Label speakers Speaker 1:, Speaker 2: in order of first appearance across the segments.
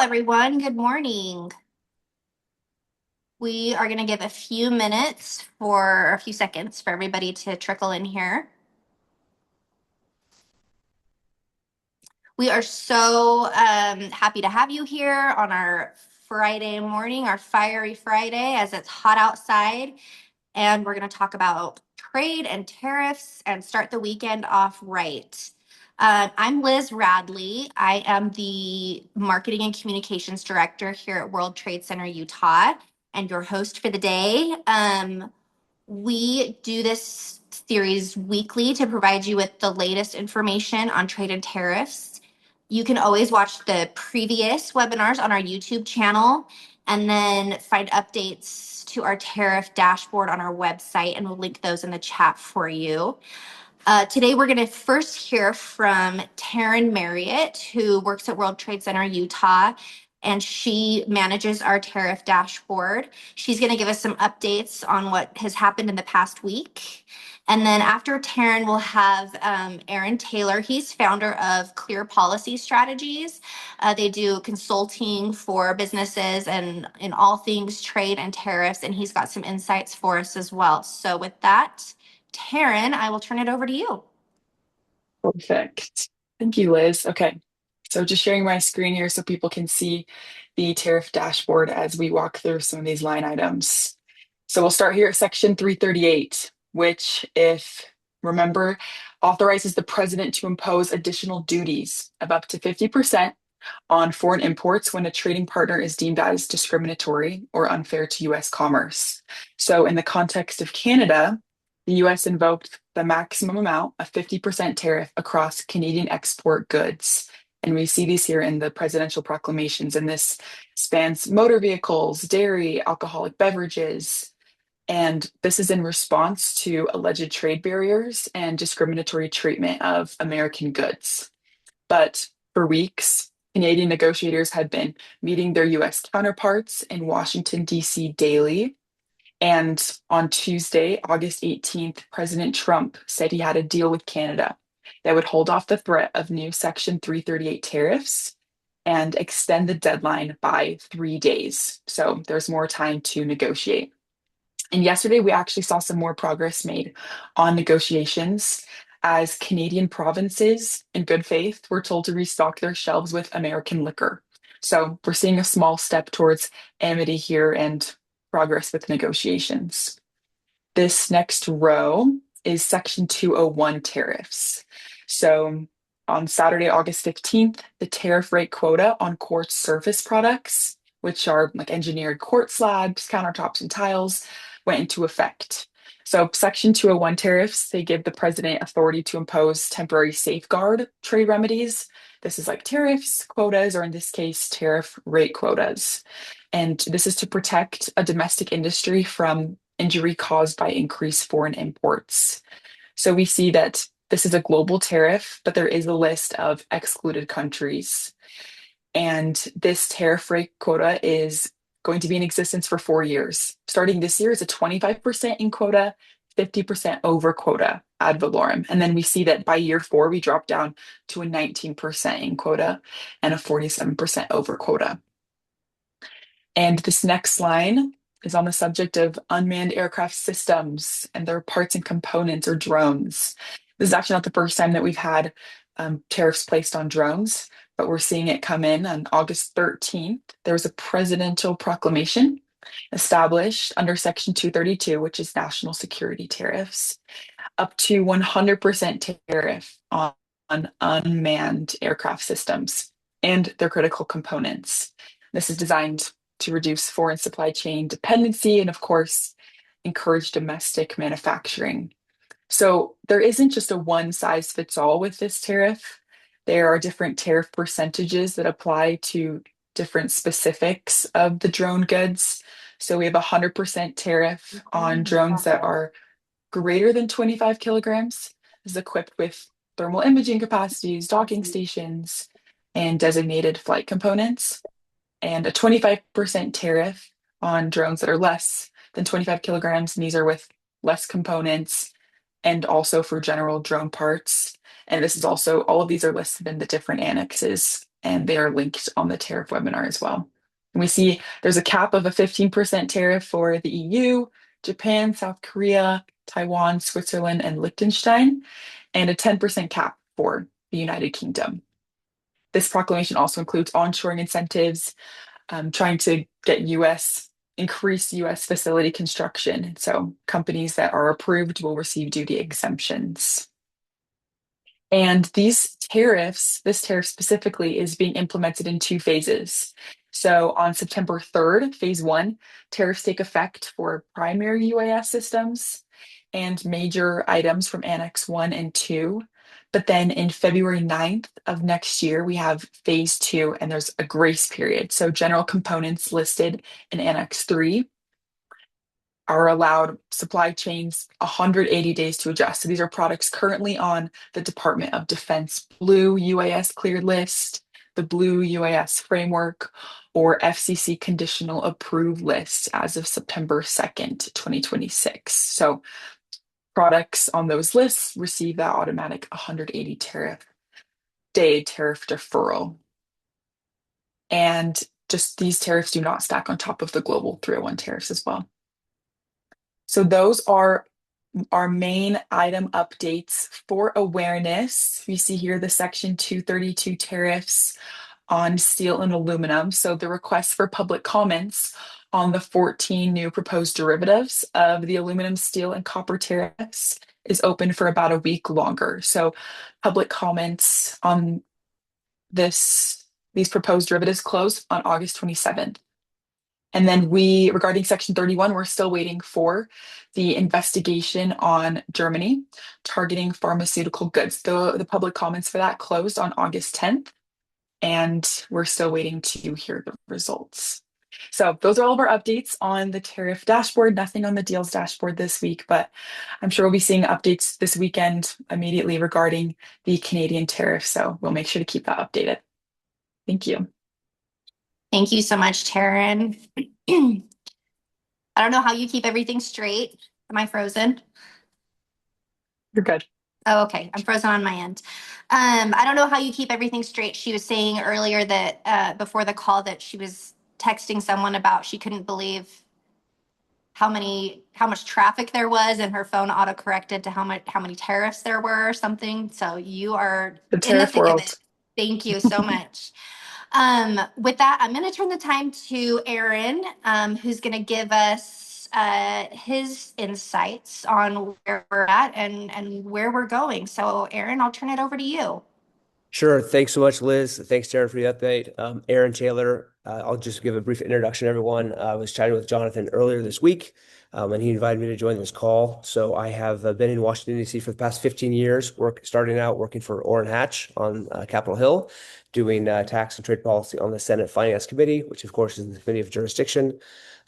Speaker 1: everyone. Good morning. We are going to give a few minutes for a few seconds for everybody to trickle in here. We are so happy to have you here on our Friday morning, our fiery Friday, as it's hot outside. And we're going to talk about trade and tariffs and start the weekend off right. I'm Liz Radley. I am the Marketing and Communications Director here at World Trade Center Utah and your host for the day. We do this series weekly to provide you with the latest information on trade and tariffs. You can always watch the previous webinars on our YouTube channel and then find updates to our tariff dashboard on our website, and we'll link those in the chat for you. Today, we're going to first hear from Taryn Marriott, who works at World Trade Center Utah, and she manages our tariff dashboard. She's going to give us some updates on what has happened in the past week. And then after Taryn, we'll have Aaron Taylor. He's founder of Clear Policy Strategies. They do consulting for businesses and in all things trade and tariffs, and he's got some insights for us as well. So with that, Taryn, I will turn it over to you.
Speaker 2: Perfect. Thank you, Liz. Okay, so just sharing my screen here so people can see the tariff dashboard as we walk through some of these line items. So we'll start here at section 338, which, if remember, authorizes the president to impose additional duties of up to 50% on foreign imports when a trading partner is deemed as discriminatory or unfair to US commerce. So in the context of Canada, the US invoked the maximum amount of 50% tariff across Canadian export goods. And we see these here in the presidential proclamations, and this spans motor vehicles, dairy, alcoholic beverages. And this is in response to alleged trade barriers and discriminatory treatment of American goods. But for weeks, Canadian negotiators had been meeting their US counterparts in Washington, D.C. daily. And on Tuesday, August 18th, President Trump said he had a deal with Canada that would hold off the threat of new Section 338 tariffs and extend the deadline by 3 days. So there's more time to negotiate. And yesterday, we actually saw some more progress made on negotiations as Canadian provinces, in good faith, were told to restock their shelves with American liquor. So we're seeing a small step towards amity here and progress with negotiations. This next row is Section 201 tariffs. So on Saturday, August 15th, the tariff rate quota on quartz surface products, which are like engineered quartz slabs, countertops, and tiles, went into effect. So Section 201 tariffs, they give the president authority to impose temporary safeguard trade remedies. This is like tariffs, quotas, or in this case, tariff rate quotas. And this is to protect a domestic industry from injury caused by increased foreign imports. So we see that this is a global tariff, but there is a list of excluded countries. And this tariff rate quota is going to be in existence for 4 years. Starting this year is a 25% in quota, 50% over quota ad valorem. And then we see that by year 4, we drop down to a 19% in quota and a 47% over quota. And this next line is on the subject of unmanned aircraft systems and their parts and components, or drones. This is actually not the first time that we've had tariffs placed on drones, but we're seeing it come in on August 13th. There was a presidential proclamation established under Section 232, which is national security tariffs, up to 100% tariff on unmanned aircraft systems and their critical components. This is designed to reduce foreign supply chain dependency and, of course, encourage domestic manufacturing. So there isn't just a one size fits all with this tariff. There are different tariff percentages that apply to different specifics of the drone goods. So we have 100% tariff on drones that are greater than 25 kilograms. This is equipped with thermal imaging capacities, docking stations, and designated flight components, and a 25% tariff on drones that are less than 25 kilograms. And these are with less components and also for general drone parts. And this is also, all of these are listed in the different annexes and they are linked on the tariff webinar as well. And we see there's a cap of a 15% tariff for the EU, Japan, South Korea, Taiwan, Switzerland, and Liechtenstein, and a 10% cap for the United Kingdom. This proclamation also includes onshoring incentives, trying to get increase US facility construction. So companies that are approved will receive duty exemptions. And this tariff specifically, is being implemented in two phases. So on September 3rd, phase one, tariffs take effect for primary UAS systems and major items from Annex 1 and 2. But then in February 9th of next year, we have phase two, and there's a grace period. So general components listed in Annex 3 are allowed supply chains 180 days to adjust. So these are products currently on the Department of Defense Blue UAS cleared list, the Blue UAS framework, or FCC conditional approved list as of September 2nd, 2026. So products on those lists receive that automatic 180 day tariff deferral. And just these tariffs do not stack on top of the global 301 tariffs as well. So those are our main item updates for awareness. We see here the Section 232 tariffs on steel and aluminum. So the request for public comments on the 14 new proposed derivatives of the aluminum, steel, and copper tariffs is open for about a week longer. So public comments on these proposed derivatives close on August 27th. And then regarding Section 31, we're still waiting for the investigation on Germany targeting pharmaceutical goods. The public comments for that closed on August 10th, and we're still waiting to hear the results. So those are all of our updates on the tariff dashboard. Nothing on the deals dashboard this week, but I'm sure we'll be seeing updates this weekend immediately regarding the Canadian tariff. So we'll make sure to keep that updated. Thank you.
Speaker 1: Thank you so much, Taryn. I don't know how you keep everything straight. Am I frozen?
Speaker 2: You're good.
Speaker 1: Oh, okay. I'm frozen on my end. I don't know how you keep everything straight. She was saying earlier that before the call that she was texting someone about she couldn't believe how much traffic there was, and her phone auto-corrected to how many tariffs there were or something. So you are
Speaker 2: The
Speaker 1: in the
Speaker 2: tariff
Speaker 1: thick of
Speaker 2: world.
Speaker 1: it. Thank you so much. With that, I'm going to turn the time to Aaron, who's going to give us his insights on where we're at and where we're going. So, Aaron, I'll turn it over to you.
Speaker 3: Sure. Thanks so much, Liz. Thanks, Darren, for the update. Aaron Taylor. I'll just give a brief introduction, everyone. I was chatting with Jonathan earlier this week, and he invited me to join this call. So I have been in Washington, D.C. for the past 15 years, starting out working for Orrin Hatch on Capitol Hill, doing tax and trade policy on the Senate Finance Committee, which, of course, is the committee of jurisdiction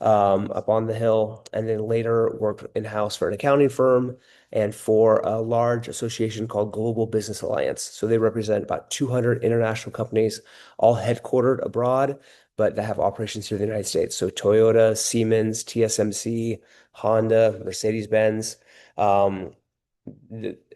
Speaker 3: up on the Hill, and then later worked in-house for an accounting firm and for a large association called Global Business Alliance. So they represent about 200 international companies, all headquartered abroad, but that have operations here in the United States. So Toyota, Siemens, TSMC, Honda, Mercedes-Benz. And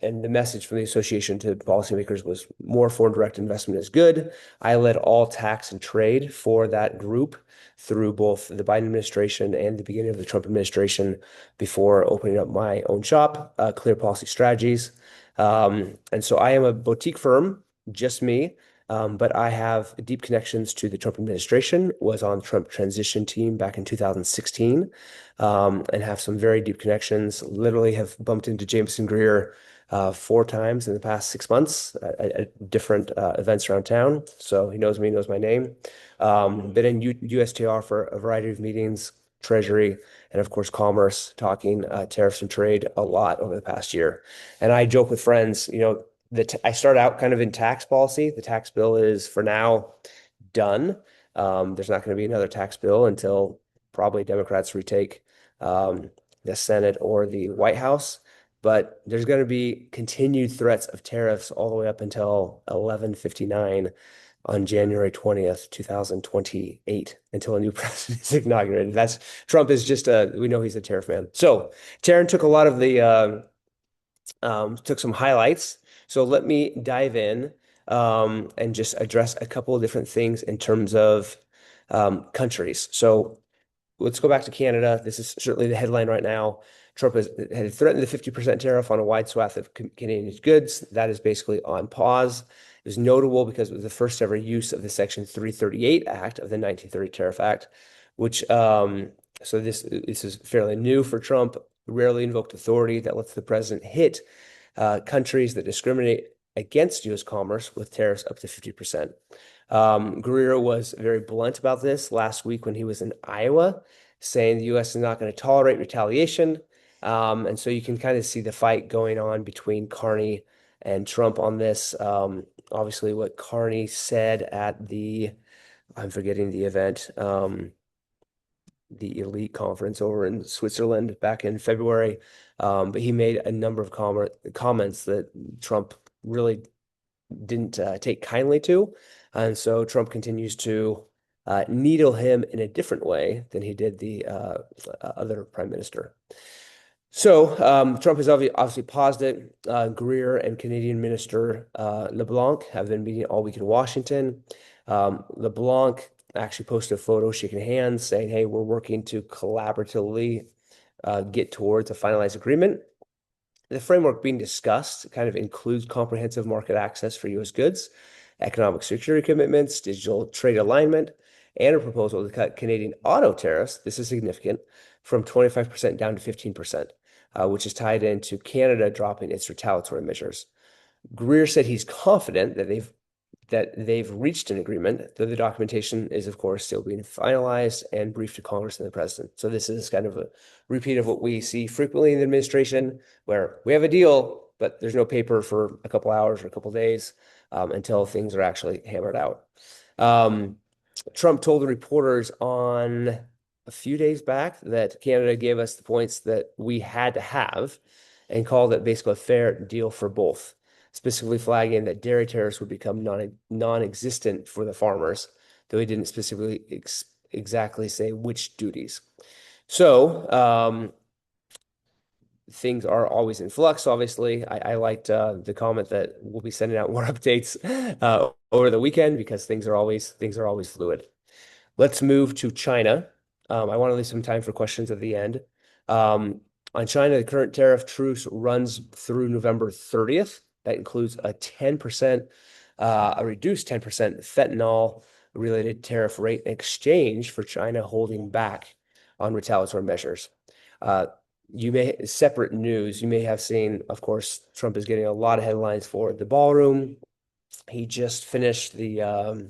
Speaker 3: the message from the association to policymakers was more foreign direct investment is good. I led all tax and trade for that group through both the Biden administration and the beginning of the Trump administration before opening up my own shop, Clear Policy Strategies. And so I am a boutique firm, just me, but I have deep connections to the Trump administration, was on the Trump transition team back in 2016, and have some very deep connections. Literally have bumped into Jameson Greer 4 times in the past 6 months at different events around town. So he knows me, knows my name. Been in USTR for a variety of meetings, Treasury, and of course, Commerce, talking tariffs and trade a lot over the past year. And I joke with friends, I started out kind of in tax policy. The tax bill is for now done. There's not going to be another tax bill until probably Democrats retake the Senate or the White House. But there's going to be continued threats of tariffs all the way up until 11:59 on January 20th, 2028, until a new president is inaugurated. Trump is we know he's a tariff man. So Taryn took a lot of took some highlights. So let me dive in. and just address a couple of different things in terms of countries. So let's go back to Canada. This is certainly the headline right now. Trump had threatened the 50% tariff on a wide swath of Canadian goods. That is basically on pause. It was notable because it was the first ever use of the Section 338 Act of the 1930 Tariff Act, which so this is fairly new for Trump. Rarely invoked authority that lets the president hit countries that discriminate against U.S. commerce with tariffs up to 50%. Greer was very blunt about this last week when he was in Iowa, saying the U.S. is not going to tolerate retaliation. And so you can kind of see the fight going on between Carney and Trump on this. Obviously, what Carney said at I'm forgetting the event, the elite conference over in Switzerland back in February. But he made a number of comments that Trump really didn't take kindly to. And so Trump continues to needle him in a different way than he did the other prime minister. So Trump has obviously paused it. Greer and Canadian Minister LeBlanc have been meeting all week in Washington. LeBlanc actually posted a photo shaking hands saying, hey, we're working to collaboratively get towards a finalized agreement. The framework being discussed kind of includes comprehensive market access for U.S. goods, economic security commitments, digital trade alignment, and a proposal to cut Canadian auto tariffs, this is significant, from 25% down to 15%, which is tied into Canada dropping its retaliatory measures. Greer said he's confident that they've reached an agreement, though the documentation is, of course, still being finalized and briefed to Congress and the president. So this is kind of a repeat of what we see frequently in the administration, where we have a deal, but there's no paper for a couple hours or a couple days until things are actually hammered out. Trump told the reporters on a few days back that Canada gave us the points that we had to have and called it basically a fair deal for both, specifically flagging that dairy tariffs would become non-existent for the farmers, though he didn't specifically exactly say which duties. So things are always in flux, obviously. I liked the comment that we'll be sending out more updates over the weekend because things are always fluid. Let's move to China. I want to leave some time for questions at the end. On China, the current tariff truce runs through November 30th. That includes a reduced 10% fentanyl-related tariff rate in exchange for China holding back on retaliatory measures. Separate news, you may have seen, of course, Trump is getting a lot of headlines for the ballroom. He just finished the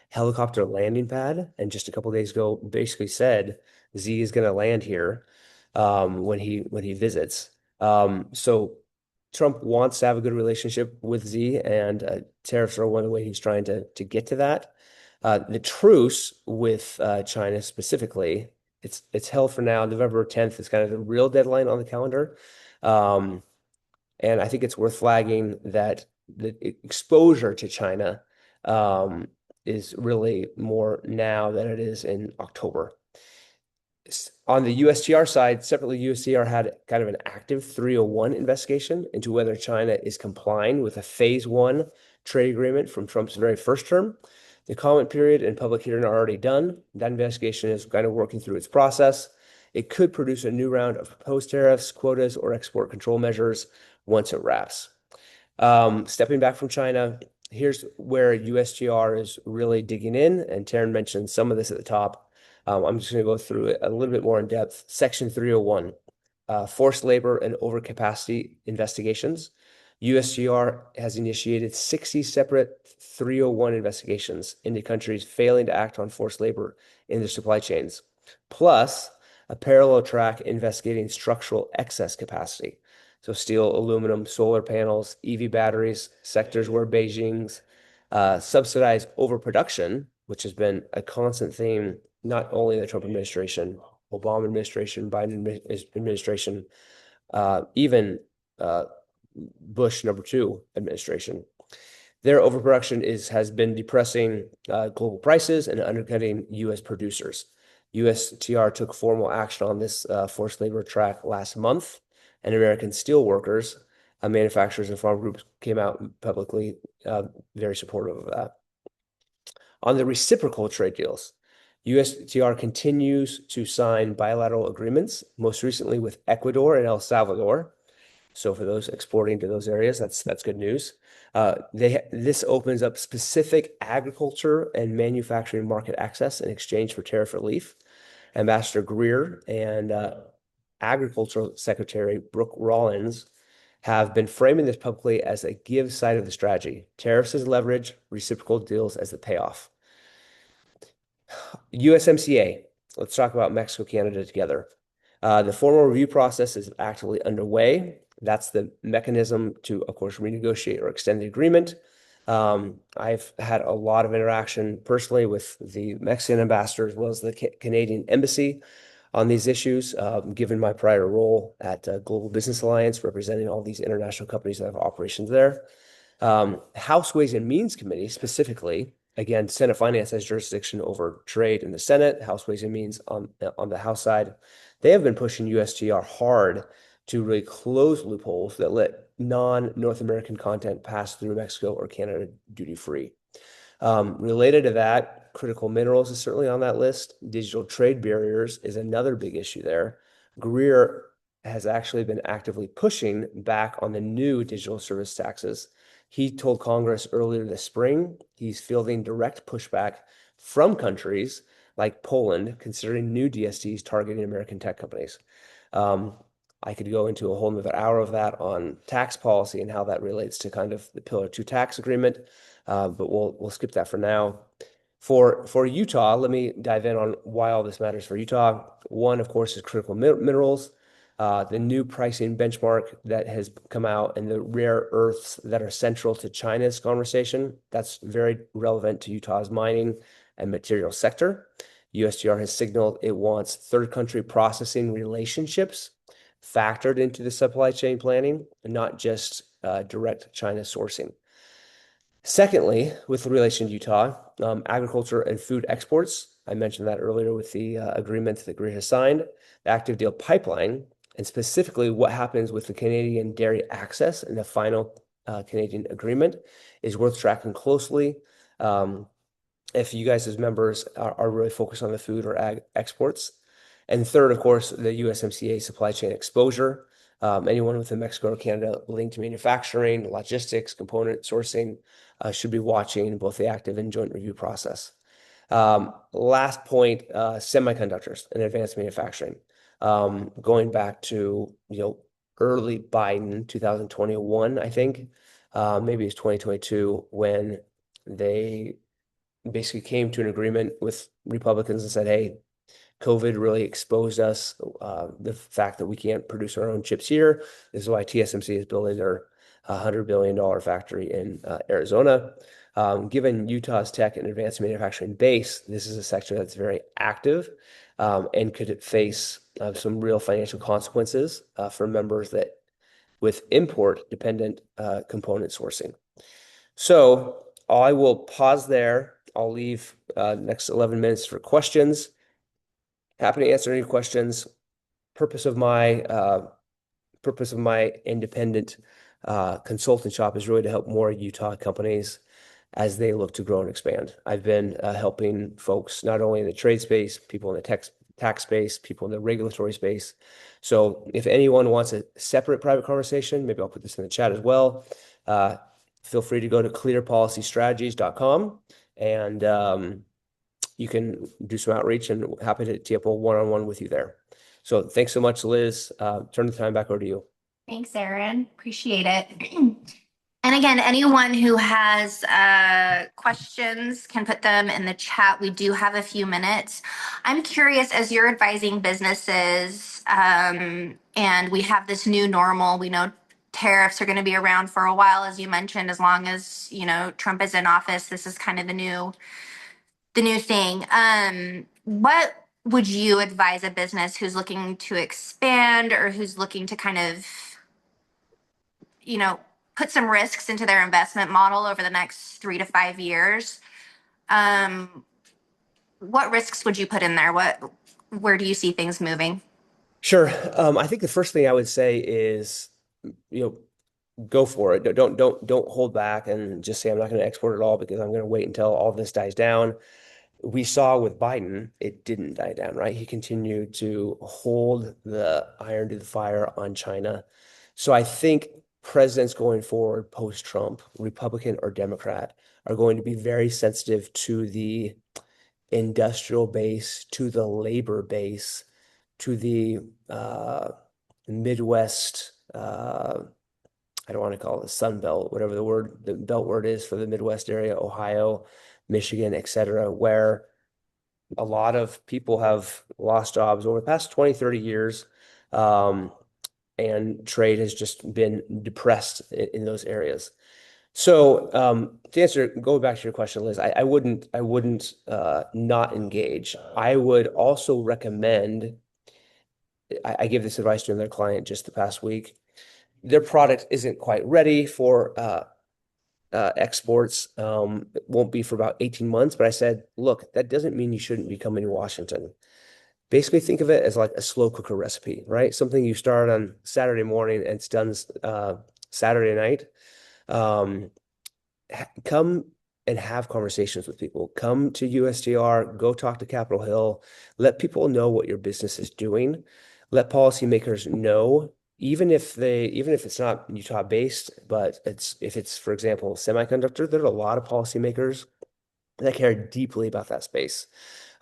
Speaker 3: helicopter landing pad, and just a couple days ago, basically said Z is going to land here when he visits. So Trump wants to have a good relationship with Z, and tariffs are one of the ways he's trying to get to that. The truce with China specifically, it's held for now. November 10th is kind of the real deadline on the calendar. And I think it's worth flagging that the exposure to China is really more now than it is in October. On the USTR side, separately, USTR had kind of an active 301 investigation into whether China is complying with a phase one trade agreement from Trump's very first term. The comment period and public hearing are already done. That investigation is kind of working through its process. It could produce a new round of proposed tariffs, quotas, or export control measures once it wraps. Stepping back from China, here's where USTR is really digging in, and Taryn mentioned some of this at the top. I'm just going to go through it a little bit more in depth. Section 301, forced labor and overcapacity investigations. USTR has initiated 60 separate 301 investigations into countries failing to act on forced labor in their supply chains, plus a parallel track investigating structural excess capacity. So steel, aluminum, solar panels, EV batteries, sectors where Beijing's subsidized overproduction, which has been a constant theme, not only in the Trump administration, Obama administration, Biden administration, even Bush #2 administration. Their overproduction has been depressing global prices and undercutting U.S. producers. USTR took formal action on this forced labor track last month, and American steel workers manufacturers and farm groups came out publicly very supportive of that. On the reciprocal trade deals, USTR continues to sign bilateral agreements, most recently with Ecuador and El Salvador. So for those exporting to those areas, that's good news. This opens up specific agriculture and manufacturing market access in exchange for tariff relief. Ambassador Greer and Agricultural Secretary Brooke Rollins have been framing this publicly as a give side of the strategy. Tariffs as leverage, reciprocal deals as the payoff. USMCA. Let's talk about Mexico, Canada together. The formal review process is actively underway. That's the mechanism to, of course, renegotiate or extend the agreement. I've had a lot of interaction personally with the Mexican ambassador as well as the Canadian embassy on these issues, given my prior role at Global Business Alliance, representing all these international companies that have operations there. House Ways and Means Committee specifically, again, Senate Finance has jurisdiction over trade in the Senate, House Ways and Means on the House side. They have been pushing USTR hard to really close loopholes that let non-North American content pass through Mexico or Canada duty-free. Related to that, critical minerals is certainly on that list. Digital trade barriers is another big issue there. Greer has actually been actively pushing back on the new digital service taxes. He told Congress earlier this spring he's fielding direct pushback from countries like Poland, considering new DSTs targeting American tech companies. I could go into a whole nother hour of that on tax policy and how that relates to kind of the Pillar 2 tax agreement, but we'll skip that for now. For Utah, let me dive in on why all this matters for Utah. One, of course, is critical minerals. The new pricing benchmark that has come out and the rare earths that are central to China's conversation, that's very relevant to Utah's mining and material sector. USTR has signaled it wants third country processing relationships factored into the supply chain planning and not just direct China sourcing. Secondly, with relation to Utah, agriculture and food exports, I mentioned that earlier with the agreement that Greer has signed, the active deal pipeline, and specifically what happens with the Canadian dairy access in the final Canadian agreement is worth tracking closely. If you guys as members are really focused on the food or ag exports. And third, of course, the USMCA supply chain exposure. Anyone within Mexico or Canada linked to manufacturing, logistics, component sourcing should be watching both the active and joint review process. Last point, semiconductors and advanced manufacturing. Going back to early Biden, 2021, I think, maybe it's 2022, when they basically came to an agreement with Republicans and said, hey, COVID really exposed us, the fact that we can't produce our own chips here. This is why TSMC is building their $100 billion factory in Arizona. Given Utah's tech and advanced manufacturing base, this is a sector that's very active and could face some real financial consequences for members that with import-dependent component sourcing. So I will pause there. I'll leave next 11 minutes for questions. Happy to answer any questions. Purpose of my independent consultant shop is really to help more Utah companies as they look to grow and expand. I've been helping folks not only in the trade space, people in the tax space, people in the regulatory space. So if anyone wants a separate private conversation, maybe I'll put this in the chat as well. Feel free to go to clearpolicystrategies.com and you can do some outreach, and happy to tee up a one-on-one with you there. So thanks so much, Liz. Turn the time back over to you.
Speaker 1: Thanks, Aaron. Appreciate it. And again, anyone who has questions can put them in the chat. We do have a few minutes. I'm curious, as you're advising businesses, and we have this new normal, we know tariffs are going to be around for a while, as you mentioned, as long as, Trump is in office. This is kind of the new thing. What would you advise a business who's looking to expand or who's looking to kind of, put some risks into their investment model over the next 3 to 5 years? What risks would you put in there? Where do you see things moving?
Speaker 3: Sure. I think the first thing I would say is, go for it. Don't hold back and just say I'm not going to export it all because I'm going to wait until all this dies down. We saw with Biden, it didn't die down, right? He continued to hold the iron to the fire on China. So I think presidents going forward post-Trump, Republican or Democrat, are going to be very sensitive to the industrial base, to the labor base, to the Midwest. I don't want to call it the Sun Belt, whatever the belt word is for the Midwest area, Ohio, Michigan, et cetera, where a lot of people have lost jobs over the past 20, 30 years. Um, and trade has just been depressed in those areas. So to answer, go back to your question, Liz, I wouldn't not engage. I would also recommend, I gave this advice to another client just the past week. Their product isn't quite ready for exports. It won't be for about 18 months, but I said, look, that doesn't mean you shouldn't be coming to Washington. Basically, think of it as like a slow cooker recipe, right? Something you start on Saturday morning and it's done Saturday night. Um, Come and have conversations with people. Come to USTR, go talk to Capitol Hill, let people know what your business is doing. Let policymakers know, even if it's not Utah based, but it's if it's, for example, semiconductor, there are a lot of policymakers that care deeply about that space.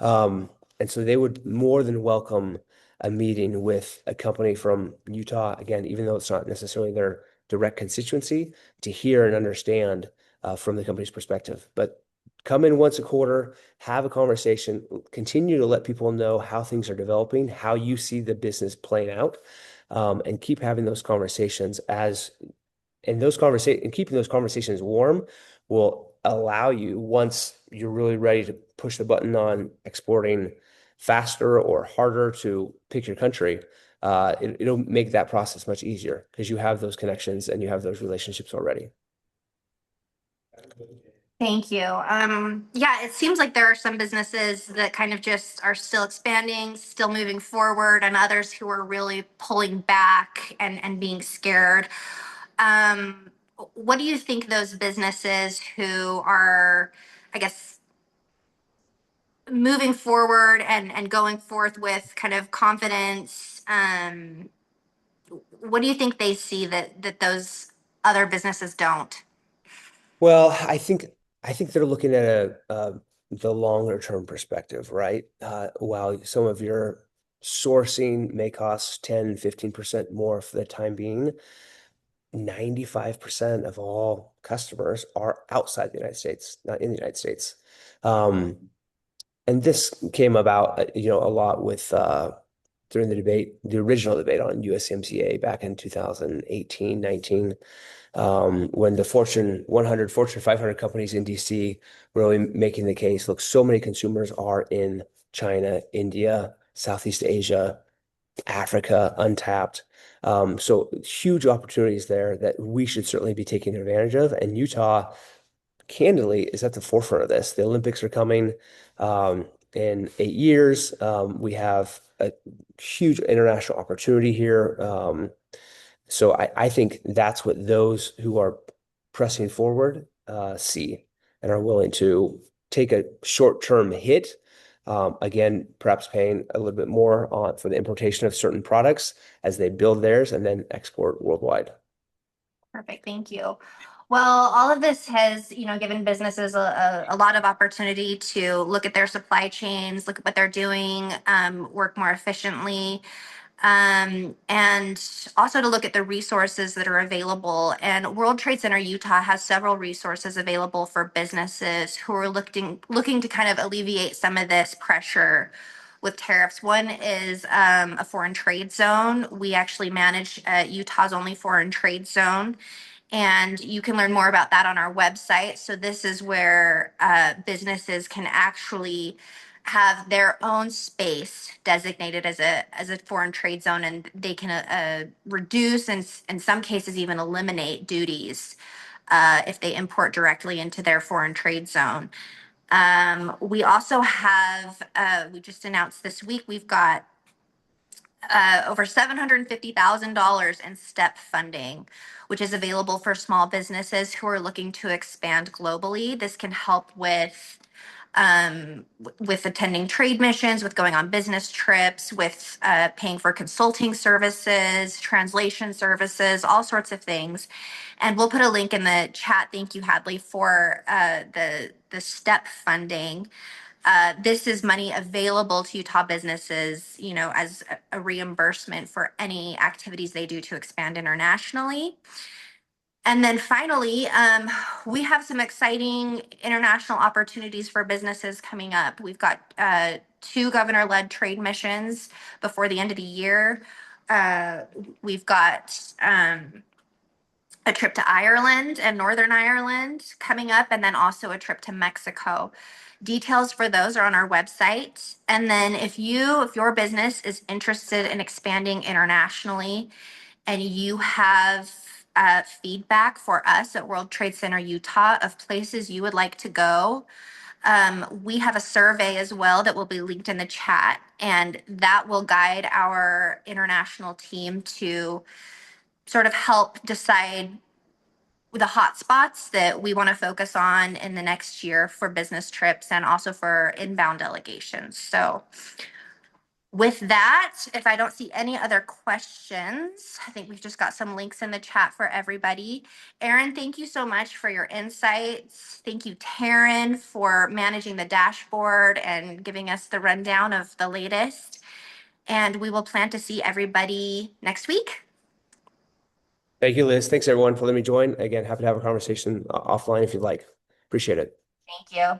Speaker 3: Um, and so they would more than welcome a meeting with a company from Utah, again, even though it's not necessarily their direct constituency, to hear and understand from the company's perspective. But come in once a quarter, have a conversation, continue to let people know how things are developing, how you see the business playing out, and keep having those conversations and keeping those conversations warm will allow you, once you're really ready to push the button on exporting faster or harder to pick your country, it'll make that process much easier because you have those connections and you have those relationships already.
Speaker 1: Thank you. Yeah, it seems like there are some businesses that kind of just are still expanding, still moving forward, and others who are really pulling back and being scared. Um, what do you think those businesses who are, I guess, moving forward and going forth with kind of confidence, what do you think they see that those other businesses don't?
Speaker 3: Well, I think they're looking at the longer term perspective, right? While some of your sourcing may cost 10, 15% more for the time being, 95% of all customers are outside the United States, not in the United States. Um, and this came about, a lot with during the original debate on USMCA back in 2018, 19, when the Fortune 100, Fortune 500 companies in DC really making the case, look, so many consumers are in China, India, Southeast Asia, Africa, untapped. So huge opportunities there that we should certainly be taking advantage of. And Utah, candidly, is at the forefront of this. The Olympics are coming in 8 years. We have a huge international opportunity here. So I think that's what those who are pressing forward see and are willing to take a short-term hit. Again, perhaps paying a little bit more on for the importation of certain products as they build theirs and then export worldwide.
Speaker 1: Perfect. Thank you. Well, all of this has, given businesses a lot of opportunity to look at their supply chains, look at what they're doing, work more efficiently, and also to look at the resources that are available. And World Trade Center Utah has several resources available for businesses who are looking to kind of alleviate some of this pressure with tariffs. One is a foreign trade zone. We actually manage Utah's only foreign trade zone. And you can learn more about that on our website. So this is where businesses can actually have their own space designated as a foreign trade zone, and they can reduce and in some cases even eliminate duties if they import directly into their foreign trade zone. We also have we just announced this week we've got over $750,000 in STEP funding, which is available for small businesses who are looking to expand globally. This can help with attending trade missions, with going on business trips, with paying for consulting services, translation services, all sorts of things. And we'll put a link in the chat. Thank you, Hadley, for the STEP funding. This is money available to Utah businesses, you know, as a reimbursement for any activities they do to expand internationally. And then finally, we have some exciting international opportunities for businesses coming up. We've got 2 governor-led trade missions before the end of the year. We've got a trip to Ireland and Northern Ireland coming up, and then also a trip to Mexico. Details for those are on our website. And then if your business is interested in expanding internationally and you have feedback for us at World Trade Center Utah of places you would like to go, we have a survey as well that will be linked in the chat, and that will guide our international team to sort of help decide the hot spots that we want to focus on in the next year for business trips and also for inbound delegations. So with that, if I don't see any other questions, I think we've just got some links in the chat for everybody. Erin, thank you so much for your insights. Thank you, Taryn, for managing the dashboard and giving us the rundown of the latest. And we will plan to see everybody next week.
Speaker 3: Thank you, Liz. Thanks everyone for letting me join. Again, happy to have a conversation offline if you'd like. Appreciate it.
Speaker 1: Thank you.